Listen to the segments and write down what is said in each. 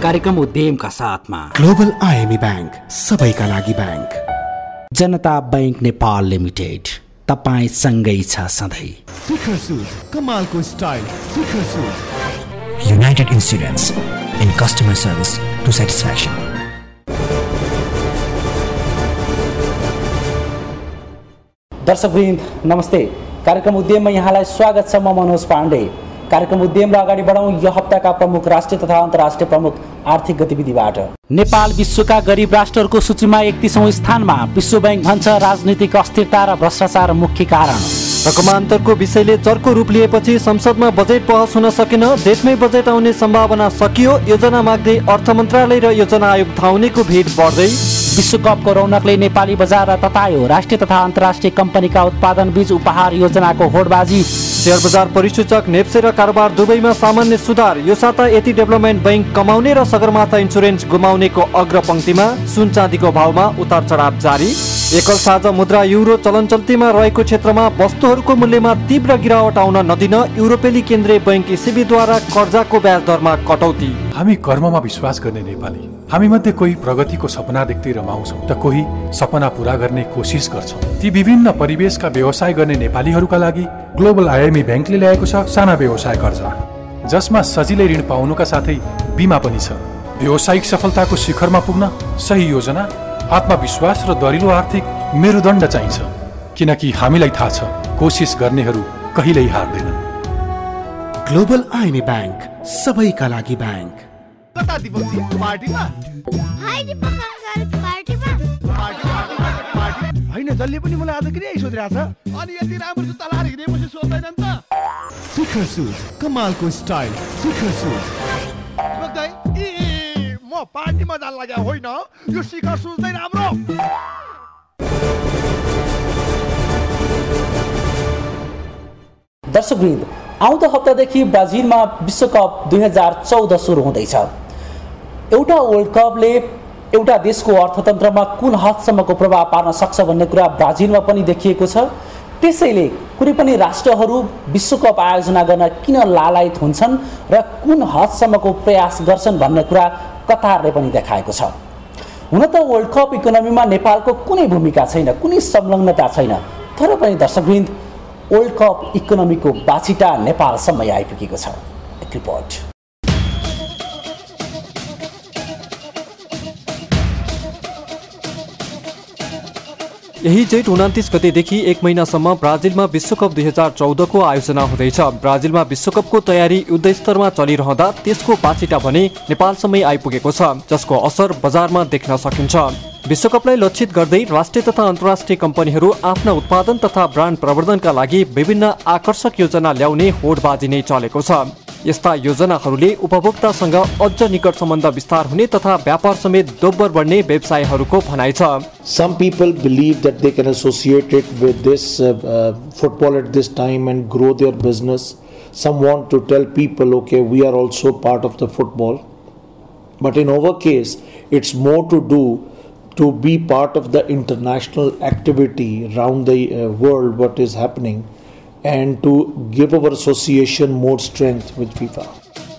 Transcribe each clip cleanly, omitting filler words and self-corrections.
कार्यक्रम उद्यमका साथमा global IME bank, सबैका लागि बैंक। जनता बैंक नेपाल लिमिटेड, तपाईं सँगै छ सधैँ। शिखर सुज, कमालको style, Shikhar shoes. United Insurance, in customer service to satisfaction. दर्शकवृन्द नमस्ते। कार्यक्रम उद्यममा यहाँलाई स्वागत छ। म मनोज पाण्डे। कार्यक्रम उद्यमलाई अगाडि बढाउँ यो हप्ताका प्रमुख राष्ट्रिय तथा अन्तर्राष्ट्रिय प्रमुख आर्थिक गतिविधिबाट। नेपाल विश्वका गरिब राष्ट्रहरूको सूचीमा 31औं स्थानमा। विश्व बैंक भन्छ राजनीतिक अस्थिरता र भ्रष्टाचार मुख्य कारण। रकमान्तरको विषयले चर्को रूप लिएपछि संसदमा बजेट बहस हुन सकेन। जेठमै बजेट आउने सम्भावना सकियो। योजना माग्दै अर्थ मन्त्रालय र योजना आयोग धाउनेको भिड बढ्दै। विश्वकपको रौनकले नेपाली बजार ततायो। राष्ट्रिय तथा अन्तर्राष्ट्रिय कम्पनीका उत्पादन बीच उपहार योजनाको होडबाजी। शेयर बजार परिसूचक नेप्से र कारोबार दुवैमा सामान्य सुधार। यो साता यति डेभलपमेन्ट बैंक कमाउने र सगरमाथा इन्सुरेन्स गुमाउनेको अग्रपङ्क्तिमा। सुन चाँदीको भावमा उतार चढाव जारी। एकल साझा मुद्रा युरो चलन चल्तीमा रहेको क्षेत्रमा वस्तुहरूको मूल्यमा तीव्र गिरावट आउन नदिन युरोपेली केन्द्रीय बैंक ECB-द्वारा कर्जाको ब्याज दरमा कटौती। हामी कर्ममा विश्वास गर्ने नेपाली। हामी मध्ये कोही प्रगतिको सपना देख्दै रमाउँछौँ त कोही सपना पूरा गर्ने कोसिस गर्छौँ। ती विभिन्न परिवेशका व्यवसाय गर्ने नेपालीहरूका लागि ग्लोबल आईएमई बैंकले ल्याएको छ साना व्यवसाय कर्जा, जसमा सजिलै ऋण पाउनुका साथै बिमा पनि छ। व्यावसायिक सफलताको शिखरमा पुग्न सही योजना, आत्मविश्वास र दरिलो आर्थिक मेरुदण्ड चाहिन्छ। किनकि हामीलाई थाहा छ कोसिस गर्नेहरू कहिल्यै हार्दैनन्। ग्लोबल आईएमई बैंक, सबैका लागि बैंक। कता दिवसी पार्टीमा हाय दिपक पार्टीमा हैन जल्ले पनि मलाई आज किन यही सोधिरहेछ। अनि यति राम्रो जुत्ता लाएर हिँडेपछि सोध्दैनन् त। शिखर सुज, कमालको स्टाइल, शिखर सुज। बग्दै म पार्टीमा जान लाग्या होइन, यो शिखर सुज नै राम्रो। दर्शकवृन्द आउँदो हप्तादेखि ब्राजिलमा विश्वकप 2014 सुरु हुँदैछ। एउटा वर्ल्ड कपले एउटा देशको अर्थतन्त्रमा कुन हदसम्मको प्रभाव पार्न सक्छ भन्ने कुरा ब्राजिलमा पनि देखिएको छ। त्यसैले कुनै पनि राष्ट्रहरू विश्वकप आयोजना गर्न किन लालायत हुन्छन् र कुन हदसम्मको प्रयास गर्छन् भन्ने कुरा कतारले पनि देखाएको छ। हुन त वर्ल्ड कप इकोनोमीमा नेपालको कुनै भूमिका छैन, कुनै संलग्नता छैन। तर पनि दर्शकवृन्द वर्ल्ड कप इकोनोमीको बाछिटा नेपालसम्म आइपुगेको छ। एक रिपोर्ट। यही जेठ 29 गतेदेखि 1 महिनासम्म ब्राजिलमा विश्वकप 2014 को आयोजना हुँदैछ। ब्राजिलमा विश्वकपको तयारी युद्धस्तरमा चलिरहँदा त्यसको बाछिटा भने नेपालसम्मै आइपुगेको छ, जसको असर बजारमा देख्न सकिन्छ। विश्वकपलाई लक्षित गर्दै राष्ट्रिय तथा अन्तर्राष्ट्रिय कम्पनीहरू आफ्ना उत्पादन तथा ब्रान्ड प्रवर्धनका लागि विभिन्न आकर्षक योजना ल्याउने होडबाजी नै चलेको छ। यस्ता योजनाहरूले उपभोक्तासँग अझ निकट सम्बन्ध विस्तार हुने तथा व्यापार समेत दोब्बर बढ्ने व्यवसायीहरूको भनाइ छ। Some people believe that they can associate it with this football at this time and grow their business. Some want to tell people, okay, we are also part of the football. But in our case, it's more to do to be part of the international activity around the world, what is happening, and to give our association more strength with FIFA.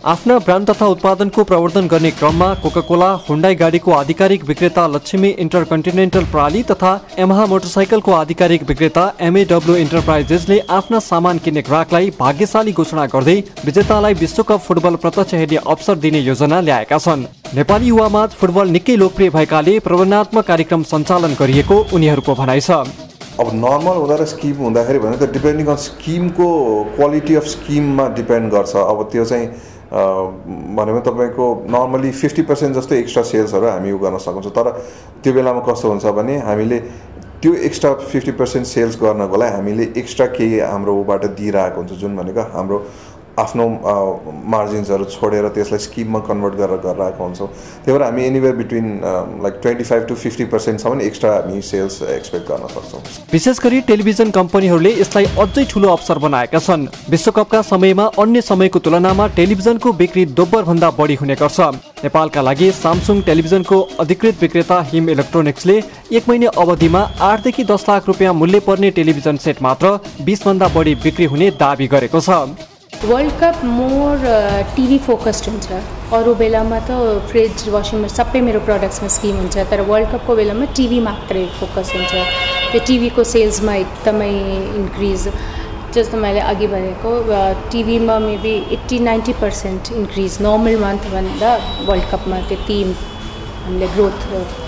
आफ्ना brand तथा उत्पादनको प्रवर्धन गर्ने क्रममा Coca Cola, Hyundai गाडीको आधिकारिक विक्रेता लक्ष्मी इन्टरकन्टिनेन्टल प्रणाली तथा यामाहा मोटरसाइकलको आधिकारिक विक्रेता MAW इन्टरप्राइजेसले आफ्ना सामान किन्ने ग्राहकलाई भाग्यशाली घोषणा गर्दै विजेतालाई विश्वकप फुटबल प्रत्यक्ष हेर्ने अवसर दिने योजना ल्याएका छन्। नेपाली युवामाझ फुटबल निकै लोकप्रिय भएकाले प्रवर्धनात्मक कार्यक्रम सञ्चालन गरिएको उनीहरूको भनाइ छ। अब नर्मल हुँदा र स्किम हुँदाखेरि भने त डिपेन्डिङ अन स्किमको क्वालिटी अफ स्किममा डिपेन्ड गर्छ। अब त्यो चाहिँ भनेमा तपाईँको नर्मली 50% जस्तो एक्स्ट्रा सेल्सहरू हामी उ गर्न सक्छौँ। तर त्यो बेलामा कस्तो हुन्छ भने हामीले त्यो एक्स्ट्रा 50% सेल्स गर्नको लागि हामीले एक्स्ट्रा केही हाम्रो ऊबाट दिइरहेको हुन्छ, जुन भनेको हाम्रो आफ्नो मार्जिन्सहरू छोडेर त्यसलाई स्किममा कन्भर्ट गरेर गरिरहेको हुन्छौँ। त्यही भएर हामी anywhere between like 25 to 50% extra हामी सेल्स एक्सपेक्ट गर्न सक्छौँ। विशेष गरी टेलिभिजन कम्पनीहरूले यसलाई अझै ठुलो अवसर बनाएका छन्। विश्वकपका समयमा अन्य समयको तुलनामा टेलिभिजनको बिक्री दोब्बर भन्दा बढी हुने गर्छ। नेपालका लागि सामसुङ टेलिभिजनको अधिकृत विक्रेता हिम इलेक्ट्रोनिक्सले 1 महिना अवधिमा 8 देखि 10 लाख रुपियाँ मूल्य पर्ने टेलिभिजन सेट मात्र 20 भन्दा बढी बिक्री हुने दाबी गरेको छ। World cup more TV focused हुन्छ। अरू बेलामा त फ्रिज वासिङ मेसिन सबै मेरो प्रडक्ट्समा स्किम हुन्छ, तर वर्ल्ड कपको बेलामा टिभी मात्रै फोकस हुन्छ। त्यो टिभीको सेल्समा एकदमै इन्क्रिज, जस्तो मैले अघि भनेको टिभीमा मेबी 80-90% इन्क्रिज नर्मल मन्थभन्दा वर्ल्ड कपमा त्यति हामीले ग्रोथ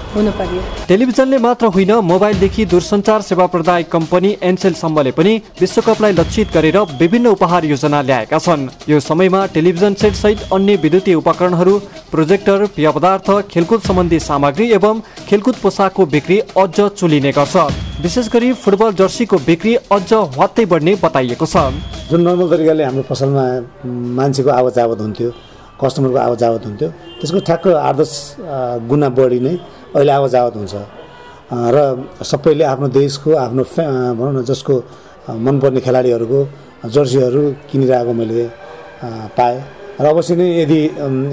हुनु पर्यो। टेलिभिजनले मात्र होइन, मोबाइलदेखि दूरसञ्चार सेवा प्रदायक कम्पनी एनसेलसम्मले पनि विश्वकपलाई लक्षित गरेर विभिन्न उपहार योजना ल्याएका छन्। यो समयमा टेलिभिजन सेट सहित अन्य विद्युतीय उपकरणहरू, प्रोजेक्टर, पेय पदार्थ, खेलकुद सम्बन्धी सामग्री एवं खेलकुद पोसाकको बिक्री अझ चुलिने गर्छ। विशेष गरी फुटबल जर्सीको बिक्री अझ हत्तै बढ्ने बताइएको छ। जुन नर्मल तरिकाले हाम्रो पसलमा मान्छेको आवत जावत हुन्थ्यो, कस्टमरको आवत जावत हुन्थ्यो, त्यसको ठ्याक्क 8-10 गुणा बढी नै अहिले आवत जावत हुन्छ र सबैले आफ्नो देशको आफ्नो भनौँ न जसको मनपर्ने खेलाडीहरूको जर्सीहरू किनिरहेको मैले पाएँ र अवश्य नै यदि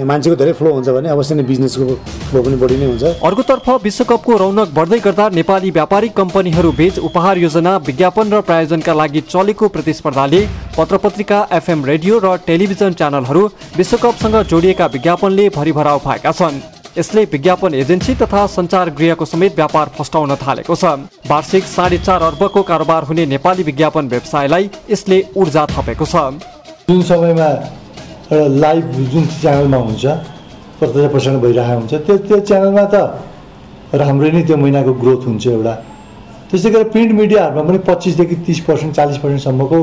मान्छेको धेरै फ्लो हुन्छ भने अवश्य नै बिजनेसको फ्लो पनि बढी नै हुन्छ। अर्कोतर्फ विश्वकपको रौनक बढ्दै गर्दा नेपाली व्यापारिक कम्पनीहरू बीच उपहार योजना, विज्ञापन र प्रायोजनका लागि चलेको प्रतिस्पर्धाले पत्रपत्रिका, एफएम रेडियो र टेलिभिजन च्यानलहरू विश्वकपसँग जोडिएका विज्ञापनले भरिभराउ भएका छन्। यसले विज्ञापन एजेन्सी तथा सञ्चार गृहको समेत व्यापार फस्टाउन थालेको छ। वार्षिक 4.5 अर्बको कारोबार हुने नेपाली विज्ञापन व्यवसायलाई यसले ऊर्जा थपेको छ। जुन समयमा एउटा लाइभ जुन च्यानलमा हुन्छ, प्रत्यक्ष प्रसारण भइरहेको हुन्छ, त्यो च्यानलमा त राम्रै नै त्यो महिनाको ग्रोथ हुन्छ एउटा। त्यसै गरेर प्रिन्ट मिडियाहरूमा पनि 25% देखि 30% 40% सम्मको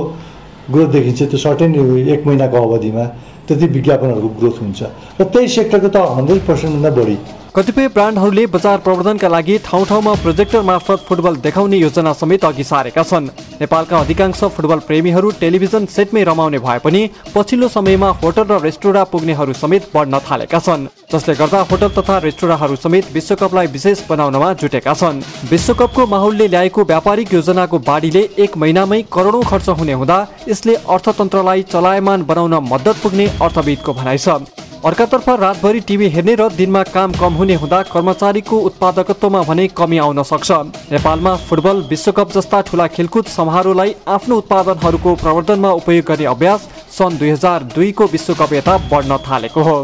ग्रोथ देखिन्छ। त्यो सर्टेन 1 महिनाको अवधिमा त्यति विज्ञापनहरूको ग्रोथ हुन्छ र त्यही सेक्टरको त 100% भन्दा बढी। कतिपय ब्रान्डहरूले बजार प्रवर्धनका लागि ठाउँ ठाउँमा प्रोजेक्टर मार्फत फुटबल देखाउने योजना समेत अघि सारेका छन्। नेपालका अधिकांश फुटबल प्रेमीहरू टेलिभिजन सेटमै रमाउने भए पनि पछिल्लो समयमा होटल र रेस्टुराँ पुग्नेहरू समेत बढ्न थालेका छन्, जसले गर्दा होटल तथा रेस्टुराँहरू समेत विश्वकपलाई विशेष बनाउनमा जुटेका छन्। विश्वकपको माहौलले ल्याएको व्यापारिक योजनाको बाढीले 1 महिनामै करोडौं खर्च हुने हुँदा यसले अर्थतन्त्रलाई चलायमान बनाउन मद्दत पुग्ने अर्थविदको भनाइ छ। अर्कातर्फ रातभरि टिभी हेर्ने र दिनमा काम कम हुने हुँदा कर्मचारीको उत्पादकत्वमा भने कमी आउन सक्छ। नेपालमा फुटबल विश्वकप जस्ता ठूला खेलकुद समारोहलाई आफ्नो उत्पादनहरूको प्रवर्धनमा उपयोग गर्ने अभ्यास सन् 2002 को विश्वकप यता बढ्न थालेको हो।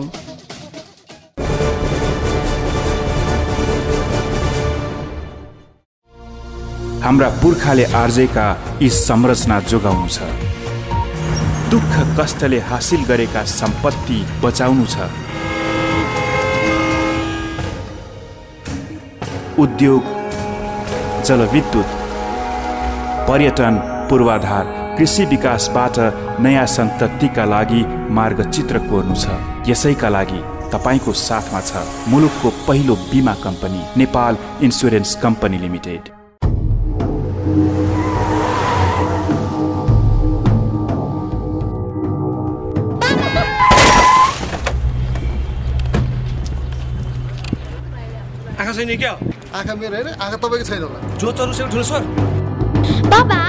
हाम्रा पुर्खाले आर्जेका यी संरचना जोगाउनु छ, दुःख कष्टले हासिल गरेका सम्पत्ति बचाउनु छ। उद्योग, जलविद्युत, पर्यटन, पूर्वाधार, कृषि विकासबाट नयाँ सन्ततिका लागि मार्गचित्र कोर्नु छ। यसैका लागि तपाईको साथमा छ मुलुकको पहिलो बीमा company Nepal insurance company limited. आँखा छैन क्या? आँखा मेरो हैन, आँखा तपाईको छैन होला। जो चरु से ठुलो सर। बाबा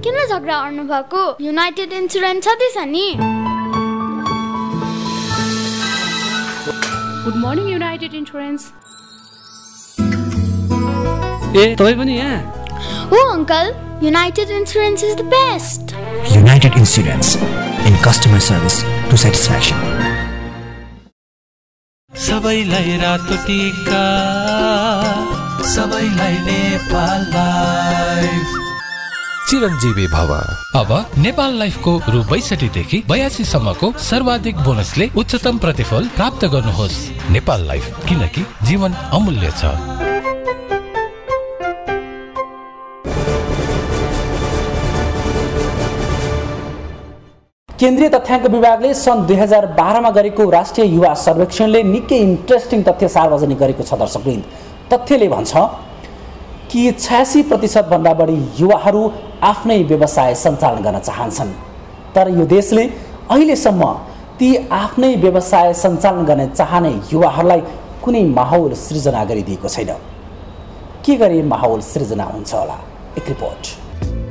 किन झगडा गर्नु भएको? युनाइटेड इन्स्योरेन्स छँदैछ नि। Good morning United Insurance. ए तपाई पनि यहाँ? हो uncle, United Insurance is the best. United Insurance, in customer service to satisfaction. सबैलाई रातो टीका, सबैलाई नेपाल लाइफ। चिरञ्जीवी भव। अब नेपाल लाइफको रु 62 देखि 82 सम्मको सर्वाधिक बोनसले उच्चतम प्रतिफल प्राप्त गर्नुहोस्। नेपाल लाइफ, किनकि जीवन अमूल्य छ। केन्द्रीय तथ्याङ्क विभागले सन् 2012 मा गरेको राष्ट्रिय युवा सर्वेक्षणले निकै इन्ट्रेस्टिङ तथ्य सार्वजनिक गरेको छ। दर्शकवृन्द, तथ्यले भन्छ कि 86% भन्दा बढी युवाहरू आफ्नै व्यवसाय सञ्चालन गर्न चाहन्छन्, तर यो देशले अहिलेसम्म ती आफ्नै व्यवसाय सञ्चालन गर्न चाहने युवाहरूलाई कुनै माहौल सृजना गरिदिएको छैन। के गरे माहौल सृजना हुन्छ होला? एक रिपोर्ट।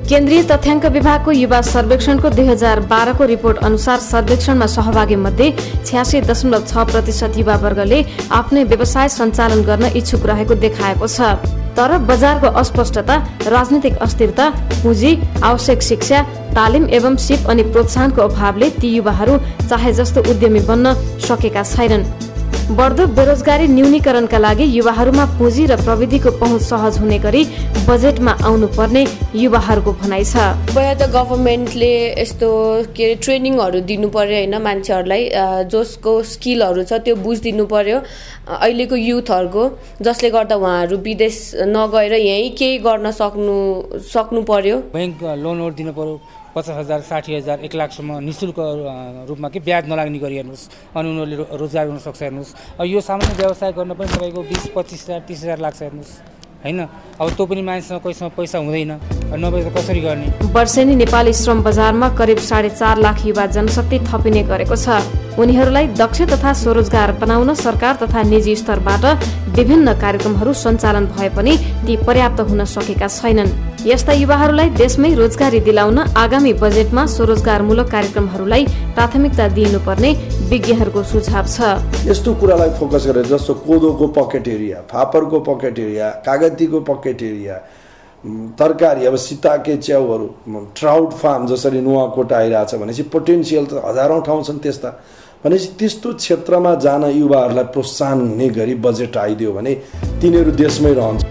केन्द्रीय तथ्याङ्क विभागको युवा सर्वेक्षणको 2012 को रिपोर्ट अनुसार सर्वेक्षणमा सहभागी मध्ये 86.6% युवा वर्गले आफ्नै व्यवसाय सञ्चालन गर्न इच्छुक रहेको देखाएको छ। तर बजारको अस्पष्टता, राजनीतिक अस्थिरता, पुँजी, आवश्यक शिक्षा, तालिम एवं सिप अनि प्रोत्साहनको अभावले ती युवाहरू चाहे जस्तो उद्यमी बन्न सकेका छैनन्। बढ्दो बेरोजगारी न्यूनीकरणका लागि युवाहरूमा पुँजी र प्रविधिको पहुँच सहज हुने गरी बजेटमा आउनुपर्ने युवाहरूको भनाइ छ। पहिला त गभर्मेन्टले यस्तो के अरे ट्रेनिङहरू दिनु पर्यो होइन, मान्छेहरूलाई जसको स्किलहरू छ त्यो बुझिदिनु पर्यो अहिलेको युथहरूको, जसले गर्दा उहाँहरू विदेश नगएर यहीँ केही गर्न सक्नु पर्यो। बैंक लोनहरू दिनु पर्यो 50,000, 60,000, 1 लाखसम्म निःशुल्क रूपमा कि ब्याज नलाग्ने गरी हेर्नुहोस्, अनि उनीहरूले रोजगार गर्न सक्छ हेर्नुहोस्। अब यो सामान्य व्यवसाय गर्न पनि तपाईँको 20, 25,000, 30,000 लाग्छ हेर्नुहोस् हैन। अब त्यो पनि मान्छेसँग कोहीसँग पैसा हुँदैन, नभए त कसरी गर्ने। वर्षेनी नेपाली श्रम बजारमा करिब 4.5 लाख युवा जनशक्ति थपिने गरेको छ। उनीहरूलाई दक्ष तथा स्वरोजगार बनाउन सरकार तथा निजी स्तरबाट विभिन्न कार्यक्रमहरू सञ्चालन भए पनि ती पर्याप्त हुन सकेका छैनन्। यस्ता युवाहरूलाई देशमै रोजगारी दिलाउन आगामी बजेटमा स्वरोजगारमूलक कार्यक्रमहरूलाई प्राथमिकता दिनुपर्ने विज्ञहरूको सुझाव छ। यस्तो कुरालाई फोकस गरेर जस्तो कोदोको पकेट एरिया, फापरको पकेट एरिया, कागतीको पकेट एरिया, तरकारी अब सीताके च्याउहरू, ट्राउट फार्म जसरी नुवाकोट आइरहेछ भनेपछि पोटेन्सियल त हजारौँ ठाउँ छन् त्यस्ता। भनेपछि त्यस्तो क्षेत्रमा जान युवाहरूलाई प्रोत्साहन हुने गरी बजेट आइदियो भने तिनीहरू देशमै रहन्छ।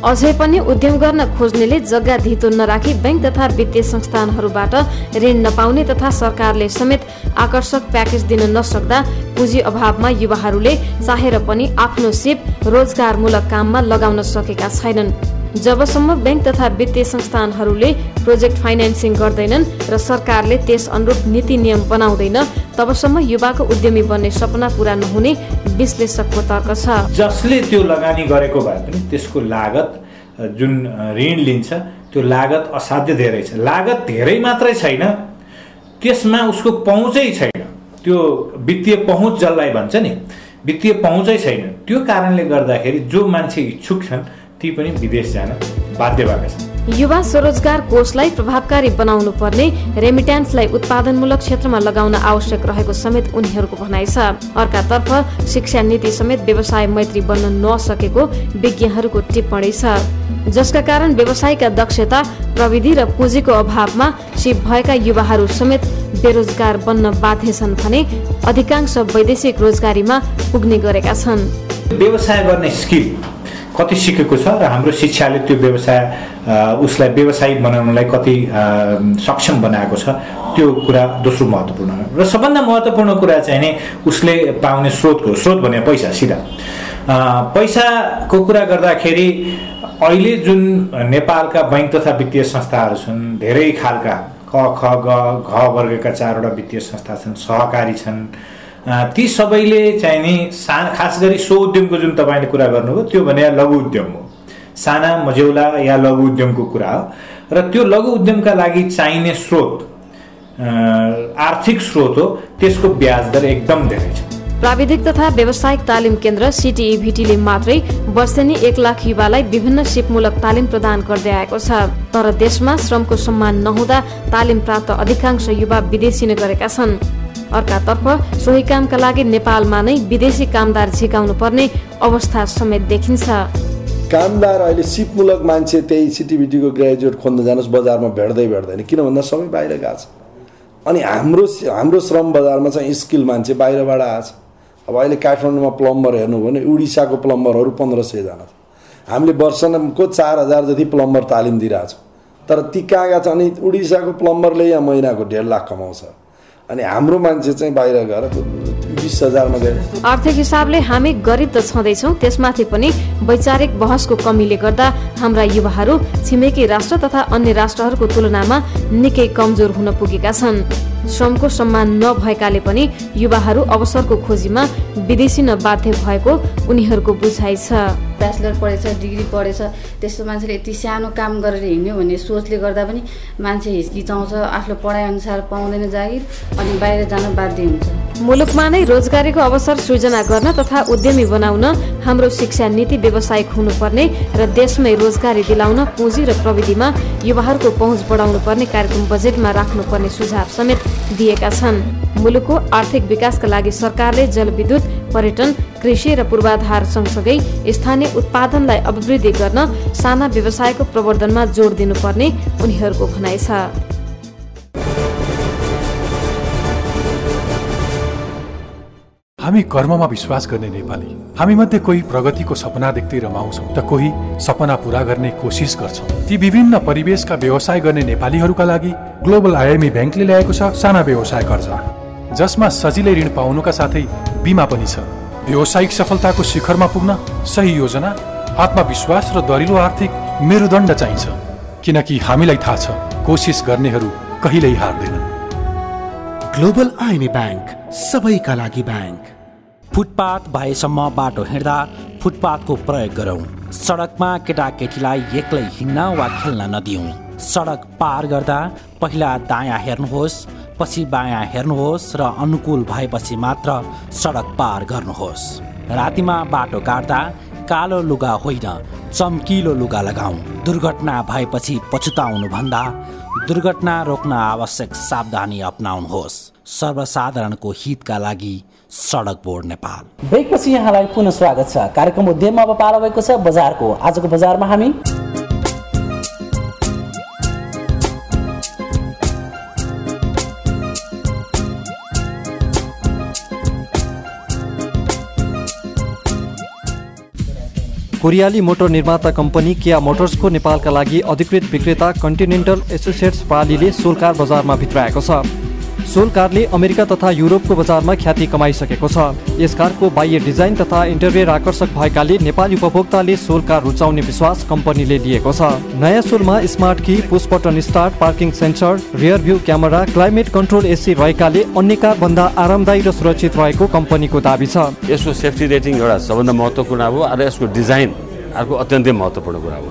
अझै पनि उद्यम गर्न खोज्नेले जग्गा धितो नराखी बैंक तथा वित्तीय संस्थानहरूबाट ऋण नपाउने तथा सरकारले समेत आकर्षक प्याकेज दिन नसक्दा पुँजी अभावमा युवाहरूले चाहेर पनि आफ्नो सिप रोजगारमूलक काममा लगाउन सकेका छैनन्। जबसम्म बैंक तथा वित्तीय संस्थानहरूले प्रोजेक्ट फाइनेन्सिङ गर्दैनन् र सरकारले त्यस अनुरूप नीति नियम बनाउँदैन, तबसम्म युवाको उद्यमी बन्ने सपना पूरा नहुने विश्लेषकको तर्क छ। जसले त्यो लगानी गरेको भए पनि त्यसको लागत जुन ऋण लिन्छ त्यो लागत असाध्य धेरै छ। लागत धेरै मात्रै छैन, त्यसमा उसको पहुँचै छैन। त्यो वित्तीय पहुँच जसलाई भन्छ नि, वित्तीय पहुँचै छैन। त्यो कारणले गर्दाखेरि जो मान्छे इच्छुक छन् ती पनि विदेश जान बाध्य भएका छन्। युवा स्वरोजगार कोषलाई प्रभावकारी बनाउनु पर्ने, रेमिट्यान्सलाई उत्पादनमूलक क्षेत्रमा लगाउन आवश्यक रहेको समेत उनीहरूको भनाइ छ। अर्कातर्फ शिक्षा नीति समेत व्यवसाय मैत्री बन्न नसकेको विज्ञहरूको टिप्पणी छ, जसका कारण व्यवसायका दक्षता, प्रविधि र पुँजीको अभावमा सिप भएका युवाहरू समेत बेरोजगार बन्न बाध्य छन् भने अधिकांश वैदेशिक रोजगारीमा पुग्ने गरेका छन्। व्यवसाय गर्ने स्किल कति सिकेको छ र हाम्रो शिक्षाले त्यो व्यवसाय उसलाई व्यवसायिक बनाउनलाई कति सक्षम बनाएको छ, त्यो कुरा दोस्रो महत्त्वपूर्ण हो। र सबभन्दा महत्त्वपूर्ण कुरा चाहिँ नि उसले पाउने स्रोत भने पैसा, सिधा पैसाको कुरा गर्दाखेरि अहिले जुन नेपालका बैंक तथा वित्तीय संस्थाहरू छन्, धेरै खालका क ख ग घ वर्गका 4वटा वित्तीय संस्था छन्, सहकारी छन्। ती सबैले चाहिँ नि खास गरी सो उद्यमको जुन तपाईँले कुरा गर्नुभयो त्यो भने लघु उद्यम हो, साना मझौला या लघु उद्यमको कुरा हो। र त्यो लघु उद्यमका लागि चाहिने स्रोत आर्थिक स्रोत हो, त्यसको ब्याज दर एकदम धेरै छ। प्राविधिक तथा व्यावसायिक तालिम केन्द्र CTEVT ले मात्रै वर्षेनी 1 लाख युवालाई विभिन्न सिपमूलक तालिम प्रदान गर्दै आएको छ। तर देशमा श्रमको सम्मान नहुँदा तालिम प्राप्त अधिकांश युवा विदेशी नै गरेका छन्। अर्कातर्फ सोही कामका लागि नेपालमा नै विदेशी कामदार झिकाउनु पर्ने अवस्था समेत देखिन्छ। कामदार अहिले सिपमूलक मान्छे त्यही CTEVT को ग्रेजुएट खोज्न जानुहोस्, बजारमा भेट्दैन। किन भन्दा सबै बाहिर गएको छ। अनि हाम्रो श्रम बजारमा चाहिँ स्किल मान्छे बाहिरबाट आछ। अब अहिले काठमाडौँमा प्लम्बर हेर्नु भने उडिसाको प्लम्बरहरू 1500 जना, हामीले वर्षको 4000 जति प्लम्बर तालिम दिइरहेछौँ। तर ती कहाँ गएको छ अनि उडिसाको प्लम्बरले यहाँ महिनाको 1.5 लाख कमाउँछ, अनि हाम्रो मान्छे चाहिँ बाहिर गएर 20,000 मा गए। आर्थिक हिसाबले हामी गरिब त छँदैछौँ, त्यसमाथि पनि वैचारिक बहसको कमीले गर्दा हाम्रा युवाहरू छिमेकी राष्ट्र तथा अन्य राष्ट्रहरूको तुलनामा निकै कमजोर हुन पुगेका छन्। श्रमको सम्मान नभएकाले पनि युवाहरू अवसरको खोजीमा विदेशी न बाध्य भएको उनीहरूको बुझाइ छ। ब्याचलर पढेछ, डिग्री पढेछ, त्यस्तो मान्छेले यति सानो काम गरेर हिँड्यो भन्ने सोचले गर्दा पनि मान्छे हिचकिचाउँछ, आफ्नो पढाइ अनुसार पाउँदैन जागिर, अनि बाहिर जान बाध्य हुन्छ। मुलुकमा नै रोजगारीको अवसर सृजना गर्न तथा उद्यमी बनाउन हाम्रो शिक्षा नीति व्यावसायिक हुनुपर्ने र देशमै रोजगारी दिलाउन पुँजी र प्रविधिमा युवाहरूको पहुँच बढाउनु पर्ने कार्यक्रम बजेटमा राख्नुपर्ने सुझाव समेत दिएका छन्। मुलुकको आर्थिक विकासका लागि सरकारले जलविद्युत, पर्यटन, कृषि र पूर्वाधार सँगसँगै स्थानीय उत्पादनलाई अभिवृद्धि गर्न साना व्यवसायको प्रवर्धनमा जोड दिनुपर्ने उनीहरूको भनाइ छ। हामी कर्ममा विश्वास गर्ने नेपाली, हामी मध्ये कोही प्रगतिको सपना देख्दै रमाउँछौँ त कोही सपना पूरा गर्ने कोसिस गर्छौँ। ती विभिन्न परिवेशका व्यवसाय गर्ने नेपालीहरूका लागि ग्लोबल आइएमई ब्याङ्कले ल्याएको छ साना व्यवसाय कर्जा, जसमा सजिलै ऋण पाउनुका साथै बिमा पनि छ। व्यवसायिक सफलताको शिखरमा पुग्न सही योजना, आत्मविश्वास र दरिलो आर्थिक मेरुदण्ड चाहिन्छ, किनकि हामीलाई थाहा छ कोसिस गर्नेहरू कहिल्यै हार्दैनन्। ग्लोबल आइएमई ब्याङ्क, सबैका लागि ब्याङ्क। फुटपाथ भएसम्म बाटो हिँड्दा फुटपाथको प्रयोग गरौँ। सडकमा केटाकेटीलाई एक्लै हिँड्न वा खेल्न नदिउँ। सडक पार गर्दा पहिला दायाँ हेर्नुहोस्, पछि बायाँ हेर्नुहोस् र अनुकूल भएपछि मात्र सडक पार गर्नुहोस्। रातिमा बाटो काट्दा कालो लुगा होइन, चम्किलो लुगा लगाऊ। दुर्घटना भएपछि पछुताउनु भन्दा दुर्घटना रोक्न आवश्यक सावधानी अपनाउनुहोस्। सर्वसाधारणको हितका लागि सडक बोर्ड नेपाल। ब्रेकपछि यहाँलाई पुनः स्वागत छ। कार्यक्रम उद्यममा अब पालो भएको छ बजारको। आजको बजारमा हामी कोरियाली मोटर निर्माता कम्पनी किया मोटर्सको नेपालका लागि अधिकृत विक्रेता कन्टिनेन्टल एसोसिएट्स प्रालीले सोल कार बजारमा भित्राएको छ। सोल कारले अमेरिका तथा युरोपको बजारमा ख्याति कमाइसकेको छ। यस कारको बाह्य डिजाइन तथा इन्टेरियर आकर्षक भएकाले नेपाली उपभोक्ताले सोल कार रुचाउने विश्वास कम्पनीले लिएको छ। नयाँ सोलमा smart key, push button start, parking sensor, rear view camera, climate control AC रहेकाले अन्य कारभन्दा आरामदायी र सुरक्षित रहेको कम्पनीको दाबी छ। यसको सेफ्टी रेटिङ एउटा सबभन्दा महत्त्वपूर्ण हो र यसको डिजाइन अर्को अत्यन्तै महत्त्वपूर्ण कुरा हो।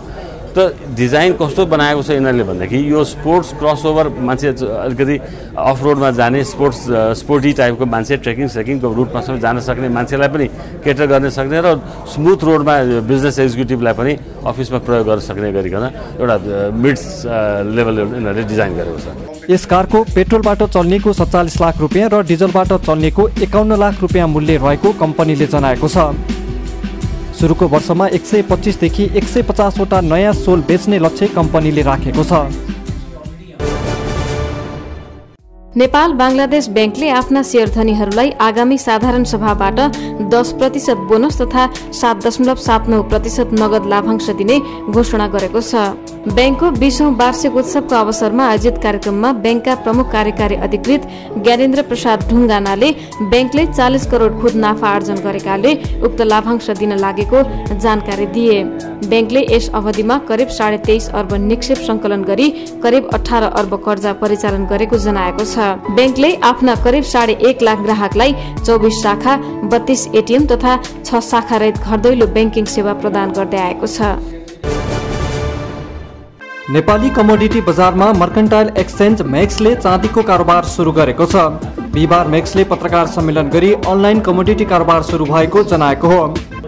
त डिजाइन कस्तो बनाएको छ यिनीहरूले भन्दाखेरि यो स्पोर्ट्स क्रसओभर मान्छे अलिकति अफ रोडमा जाने स्पोर्टी टाइपको मान्छे ट्रेकिङको रुटमा सबै जान सक्ने मान्छेलाई पनि केटर गर्न सक्ने र स्मुथ रोडमा बिजनेस एक्जिक्युटिभलाई पनि अफिसमा प्रयोग गर्न सक्ने गरिकन एउटा मिड लेभल यिनीहरूले डिजाइन गरेको छ। यस कारको पेट्रोलबाट चल्नेको 47 लाख रुपियाँ र डिजलबाट चल्नेको 51 लाख रुपियाँ मूल्य रहेको कम्पनीले जनाएको छ। सुरुको वर्षमा 125 देखि 150 वटा नयाँ सोल बेच्ने लक्ष्य कम्पनीले राखेको छ। नेपाल बांग्लादेश ब्याङ्कले आफ्ना शेयर धनीहरूलाई आगामी साधारण सभाबाट 10% बोनस तथा 7.79% नगद लाभांश दिने घोषणा गरेको छ। ब्याङ्कको 20औं वार्षिक उत्सवको अवसरमा आयोजित कार्यक्रममा ब्याङ्कका प्रमुख कार्यकारी अधिकृत ज्ञानेन्द्र प्रसाद ढुङ्गानाले ब्याङ्कले 40 करोड खुद नाफा आर्जन गरेकाले उक्त लाभांश दिन लागेको जानकारी दिए। ब्याङ्कले यस अवधिमा करिब 23.5 अर्ब निक्षेप सङ्कलन गरी करिब 18 अर्ब कर्जा परिचालन गरेको जनाएको छ। ब्याङ्कले आफ्ना करिब 1.5 लाख ग्राहकलाई 24 शाखा, 32 एटिएम तथा 6 शाखा रहित घरदैलो ब्याङ्किङ सेवा प्रदान गर्दै आएको छ। नेपाली कमोडिटी बजारमा मर्केन्टाइल एक्सचेन्ज मेक्सले चाँदीको कारोबार सुरु गरेको छ। बिहिबार मेक्सले पत्रकार सम्मेलन गरी अनलाइन कमोडिटी कारोबार सुरु भएको जनाएको हो।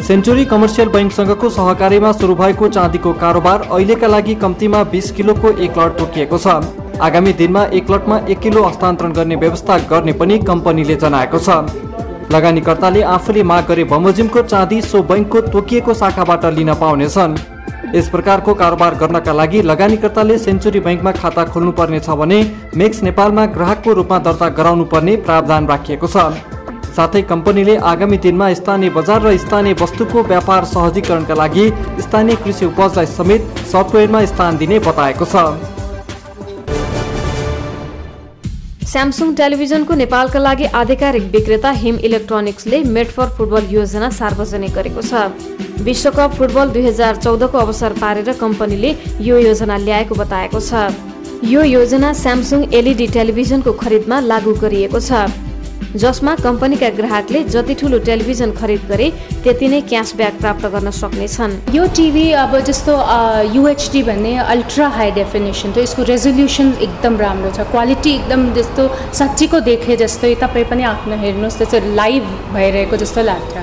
सेन्चुरी कमर्सियल बैंकसँगको सहकारीमा सुरु भएको चाँदीको कारोबार अहिलेका लागि कम्तीमा 20 किलोको एक लट तोकिएको छ। आगामी दिनमा एक लटमा 1 किलो हस्तान्तरण गर्ने व्यवस्था गर्ने पनि कम्पनीले जनाएको छ। लगानीकर्ताले आफूले माग गरे बमोजिमको चाँदी सो बैंकको तोकिएको शाखाबाट लिन पाउनेछन्। यस प्रकारको कारोबार गर्नका लागि लगानीकर्ताले सेन्चुरी बैंकमा खाता खोल्नुपर्ने छ भने मेक्स नेपालमा ग्राहकको रूपमा दर्ता गराउनु पर्ने प्रावधान राखिएको छ। साथै कम्पनीले आगामी दिनमा स्थानीय बजार र स्थानीय वस्तुको व्यापार सहजीकरणका लागि स्थानीय कृषि उपजलाई समेत सफ्टवेयरमा स्थान दिने बताएको छ। स्यामसुङ टेलिभिजनको नेपालका लागि आधिकारिक विक्रेता हिम इलेक्ट्रोनिक्सले मेड फर फुटबल योजना सार्वजनिक गरेको छ। विश्वकप फुटबल 2014 को अवसर पारेर कम्पनीले यो योजना ल्याएको बताएको छ। यो योजना स्यामसुङ एलईडी टेलिभिजनको खरिदमा लागू गरिएको छ। जसमा कम्पनीका ग्राहकले जति ठुलो टेलिभिजन खरिद गरे त्यति नै क्यासब्याक प्राप्त गर्न सक्नेछन्। यो टिभी अब जस्तो UHD भन्ने अल्ट्रा हाई डेफिनेसन थियो, यसको रेजोल्युसन एकदम राम्रो छ, क्वालिटी एकदम जस्तो साँच्चीको देखे जस्तै तपाईँ पनि आफ्नो हेर्नुहोस् त्यसो लाइभ भइरहेको जस्तो लाग्छ।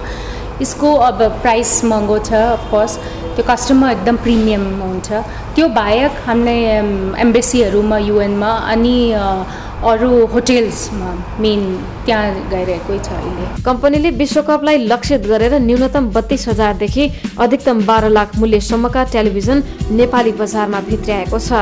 यसको अब प्राइस महँगो छ, अफकोर्स त्यो कस्टमर एकदम प्रिमियम हुन्छ। त्यो बाहेक हामीले एम्बेसीहरूमा UN मा अनि अरू होटेल्समा मेन त्यहाँ गइरहेकै छ अहिले। कम्पनीले विश्वकपलाई लक्षित गरेर न्यूनतम 32,000 देखि अधिकतम 12 लाख मूल्यसम्मका टेलिभिजन नेपाली बजारमा भित्र्याएको छ,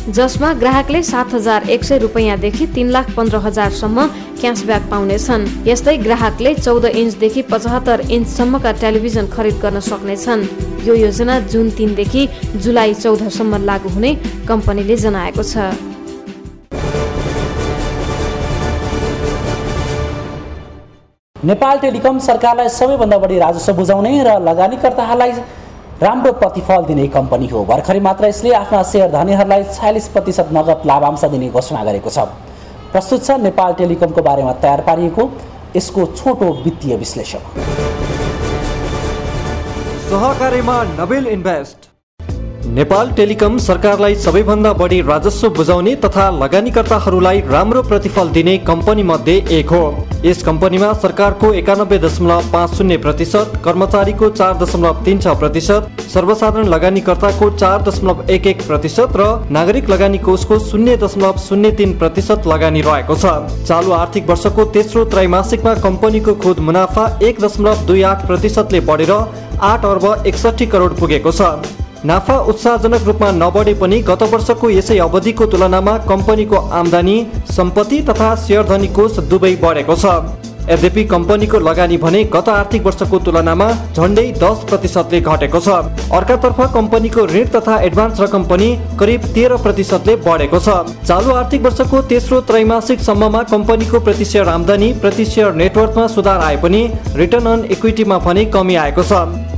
जसमा ग्राहकले 7,100 रुपैयाँदेखि 3,15,000 सम्म क्यासब्याक पाउनेछन्। यस्तै ग्राहकले 14 इन्चदेखि 75 इन्चसम्मका टेलिभिजन खरिद गर्न सक्नेछन्। यो योजना जुन 3 देखि जुलाई 14 सम्म लागू हुने कम्पनीले जनाएको छ। नेपाल टेलिकम सरकारलाई सबैभन्दा बढी राजस्व बुझाउने र लगानीकर्ताहरूलाई राम्रो प्रतिफल दिने कम्पनी हो। भर्खरै मात्र यसले आफ्ना शेयरधानीहरूलाई 46% नगद लाभांश दिने घोषणा गरेको छ। प्रस्तुत छ नेपाल टेलिकमको बारेमा तयार पारिएको यसको छोटो वित्तीय विश्लेषण। सहकारीमा नोबेल इन्भेस्ट। नेपाल टेलिकम सरकारलाई सबैभन्दा बढी राजस्व बुझाउने तथा लगानीकर्ताहरूलाई राम्रो प्रतिफल दिने कम्पनी मध्ये एक हो। यस कम्पनीमा सरकारको 91.50%, कर्मचारीको 4.36%, सर्वसाधारण लगानीकर्ताको 4.11% र नागरिक लगानी कोषको 0.03% लगानी रहेको छ। चालु आर्थिक वर्षको तेस्रो त्रैमासिकमा कम्पनीको खुद मुनाफा 1.28%ले बढेर 8 अर्ब 61 करोड पुगेको छ। नाफा उत्साहजनक रूपमा नबढे पनि गत वर्षको यसै अवधिको तुलनामा कम्पनीको आम्दानी, सम्पत्ति तथा शेयरधनी कोष दुवै बढेको छ। यद्यपि कम्पनीको लगानी भने गत आर्थिक वर्षको तुलनामा झन्डै 10%ले घटेको छ। अर्कातर्फ कम्पनीको ऋण तथा एडभान्स रकम पनि करिब 13%ले बढेको छ। चालु आर्थिक वर्षको तेस्रो त्रैमासिक सम्ममा कम्पनीको प्रति शेयर आम्दानी, प्रति शेयर नेटवर्थमा सुधार आए पनि रिटर्न अन इक्विटीमा भने कमी आएको छ।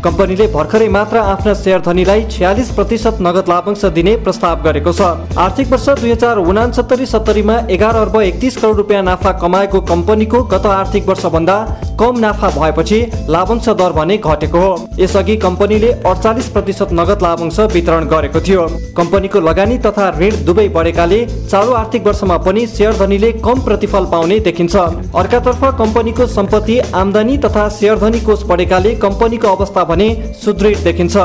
कम्पनीले भर्खरै मात्र आफ्ना शेयरधनीलाई 46% नगद लाभांश दिने प्रस्ताव गरेको छ। आर्थिक वर्ष 2069-70 मा 11 अर्ब 31 करोड रुपियाँ नाफा कमाएको कम्पनीको गत आर्थिक वर्षभन्दा कम नाफा भएपछि लाभांश दर भने घटेको हो। यसअघि कम्पनीले 48% नगद लाभांश वितरण गरेको थियो। कम्पनीको लगानी तथा ऋण दुवै बढेकाले चालु आर्थिक वर्षमा पनि शेयरधनीले कम प्रतिफल पाउने देखिन्छ। अर्कातर्फ कम्पनीको सम्पत्ति, आम्दानी तथा शेयरधनी कोष बढेकाले कम्पनीको अवस्था भने सुदृढ देखिन्छ।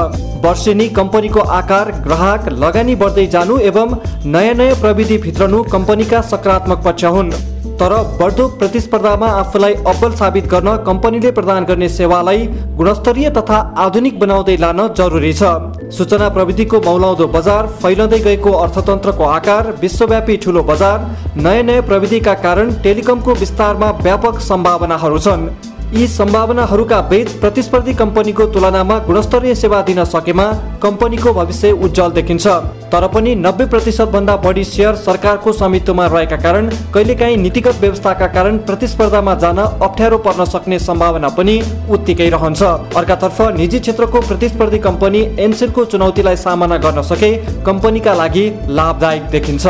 वर्षेनी कम्पनीको आकार, ग्राहक, लगानी बढ्दै जानु एवं नयाँ प्रविधि भित्रनु कम्पनीका सकारात्मक पक्ष हुन्। तर बढ्दो प्रतिस्पर्धामा आफूलाई अब्बल साबित गर्न कम्पनीले प्रदान गर्ने सेवालाई गुणस्तरीय तथा आधुनिक बनाउँदै लान जरुरी छ। सूचना प्रविधिको मौलाउँदो बजार, फैलँदै गएको अर्थतन्त्रको आकार, विश्वव्यापी ठुलो बजार, नयाँ प्रविधिका कारण टेलिकमको विस्तारमा व्यापक सम्भावनाहरू छन्। यी सम्भावनाहरूका बीच प्रतिस्पर्धी कम्पनीको तुलनामा गुणस्तरीय सेवा दिन सकेमा कम्पनीको भविष्य उज्जवल देखिन्छ। तर पनि 90% भन्दा बढी शेयर सरकारको स्वामित्वमा रहेका कारण कहिलेकाहीँ नीतिगत व्यवस्थाका कारण प्रतिस्पर्धामा जान अप्ठ्यारो पर्न सक्ने सम्भावना पनि उत्तिकै रहन्छ। अर्कातर्फ निजी क्षेत्रको प्रतिस्पर्धी कम्पनी एनसेलको चुनौतीलाई सामना गर्न सके कम्पनीका लागि लाभदायक देखिन्छ।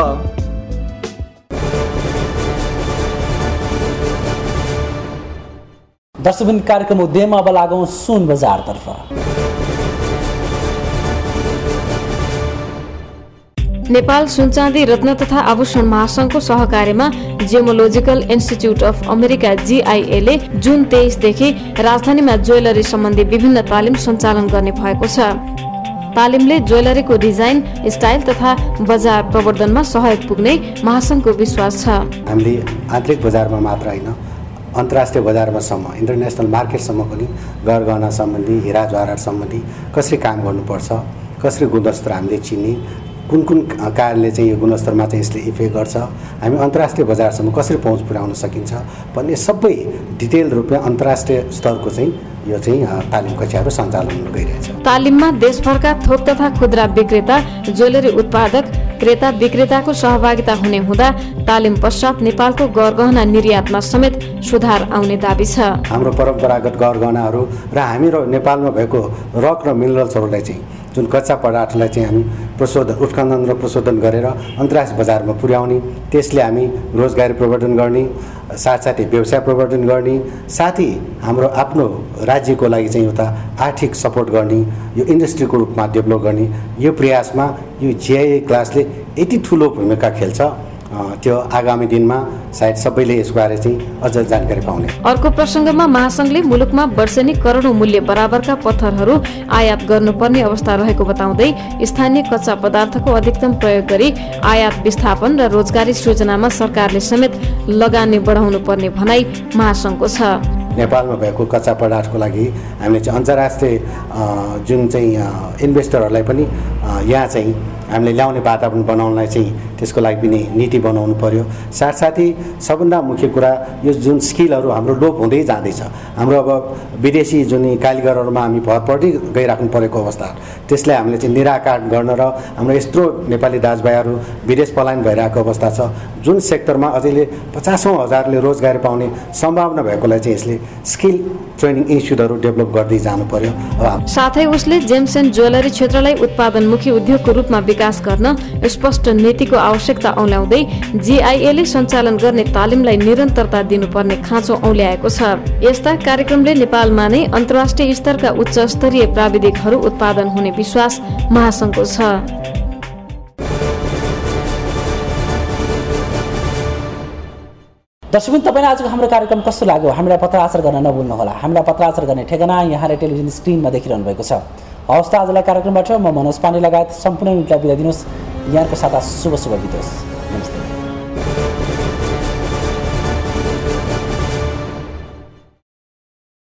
दर्शकबिन कार्यक्रम उद्यममा अब लागौँ सुन बजारतर्फ। नेपाल सुनचाँदी रत्न तथा आभूषण महासंघको सहकार्यमा geological institute of America GIA ले जुन 23 देखि राजधानीमा ज्वेलरी सम्बन्धी विभिन्न तालिम सञ्चालन गर्ने भएको छ। तालिमले ज्वेलरीको डिजाइन, स्टाइल तथा बजार प्रवर्धनमा सहयोग पुग्ने महासंघको विश्वास छ। हामीले आन्तरिक बजारमा मात्र हैन, अन्तर्राष्ट्रिय बजारमासम्म, इन्टरनेसनल मार्केटसम्म पनि गहना सम्बन्धी, हिरा जवाहरात सम्बन्धी कसरी काम गर्नुपर्छ, कसरी गुणस्तर हामीले चिन्ने, कुन कुन कारणले चाहिँ यो गुणस्तरमा चाहिँ यसले इफेक्ट गर्छ, हामी अन्तर्राष्ट्रिय बजारसम्म कसरी पहुँच पुर्याउन सकिन्छ भन्ने सबै डिटेल रूपमा अन्तर्राष्ट्रिय स्तरको चाहिँ यो चाहिँ तालिम कक्षाहरू सञ्चालन हुन गइरहेछ। तालिममा देशभरका थोक तथा खुद्रा विक्रेता, ज्वेलरी उत्पादक, क्रेता विक्रेताको सहभागिता हुने हुँदा तालिम पश्चात नेपालको गहना निर्यातमा समेत सुधार आउने दाबी छ। हाम्रो परम्परागत गहनाहरू र हामी नेपालमा भएको रक र मिनरल्सहरूलाई चाहिँ जुन कच्चा पदार्थलाई चाहिँ हामी उत्खनन र प्रशोधन गरेर अन्तर्राष्ट्रिय बजारमा पुर्याउने, त्यसले हामी रोजगारी प्रवर्धन गर्ने, साथसाथै व्यवसाय प्रवर्धन गर्ने, साथै हाम्रो आफ्नो राज्यको लागि चाहिँ एउटा आर्थिक सपोर्ट गर्ने, यो इन्डस्ट्रीको रूपमा डेभलप गर्ने यो प्रयासमा यो जिआइए क्लासले यति ठुलो भूमिका खेल्छ। त्यो आगामी दिनमा सायद सबैले यसबारे चाहिँ अझ जानकारी पाउने। अर्को प्रसङ्गमा महासङ्घले मुलुकमा वर्षेनी करोडौं मूल्य बराबरका पत्थरहरू आयात गर्नुपर्ने अवस्था रहेको बताउँदै स्थानीय कच्चा पदार्थको अधिकतम प्रयोग गरी आयात विस्थापन र रोजगारी सृजनामा सरकारले समेत लगानी बढाउनु पर्ने भनाई महासङ्घको छ। नेपालमा भएको कच्चा पदार्थको लागि हामीले चाहिँ अन्तर्राष्ट्रिय जुन चाहिँ इन्भेस्टरहरूलाई पनि यहाँ चाहिँ हामीले ल्याउने वातावरण बनाउनलाई चाहिँ त्यसको लागि पनि नीति बनाउनु पर्यो। साथसाथै सबभन्दा मुख्य कुरा यो जुन स्किलहरू हाम्रो लोप हुँदै जाँदैछ, हाम्रो अब विदेशी जुन कारिगरहरूमा हामी भर पर्दै गइराख्नु परेको अवस्था, त्यसलाई हामीले चाहिँ निराकरण गर्न र हाम्रो यत्रो नेपाली दाजुभाइहरू विदेश पलायन भइरहेको अवस्था छ, जुन सेक्टरमा अझैले 50औं हजारले रोजगारी पाउने सम्भावना भएकोलाई चाहिँ यसले स्किल ट्रेनिङ इन्स्टिट्युटहरू डेभलप गर्दै जानु पर्यो। साथै उसले जेम्स एन्ड ज्वेलरी क्षेत्रलाई उत्पादनमुखी उद्योगको रूपमा विकास गर्न स्पष्ट नीतिको आवश्यकता औल्याउँदै जिआइएले सञ्चालन गर्ने तालिमलाई निरन्तरता दिनुपर्ने खाँचो औल्याएको छ। यस्ता कार्यक्रमले नेपालमा नै अन्तर्राष्ट्रिय स्तरका उच्च स्तरीय प्राविधिकहरू उत्पादन हुने विश्वास महासङ्घको छ। दर्शकबिन, तपाईँलाई आजको हाम्रो कार्यक्रम कस्तो लाग्यो हामीलाई पत्राचार गर्न नभुल्नुहोला। हामीलाई पत्राचार गर्ने ठेगाना यहाँले टेलिभिजन स्क्रिनमा देखिरहनु भएको छ। हवस् त, आजलाई कार्यक्रमबाट म मनोज पाण्डे लगायत सम्पूर्ण युनिटलाई बिदा दिनुहोस्। यहाँको साथ शुभ बितोस्। नमस्ते।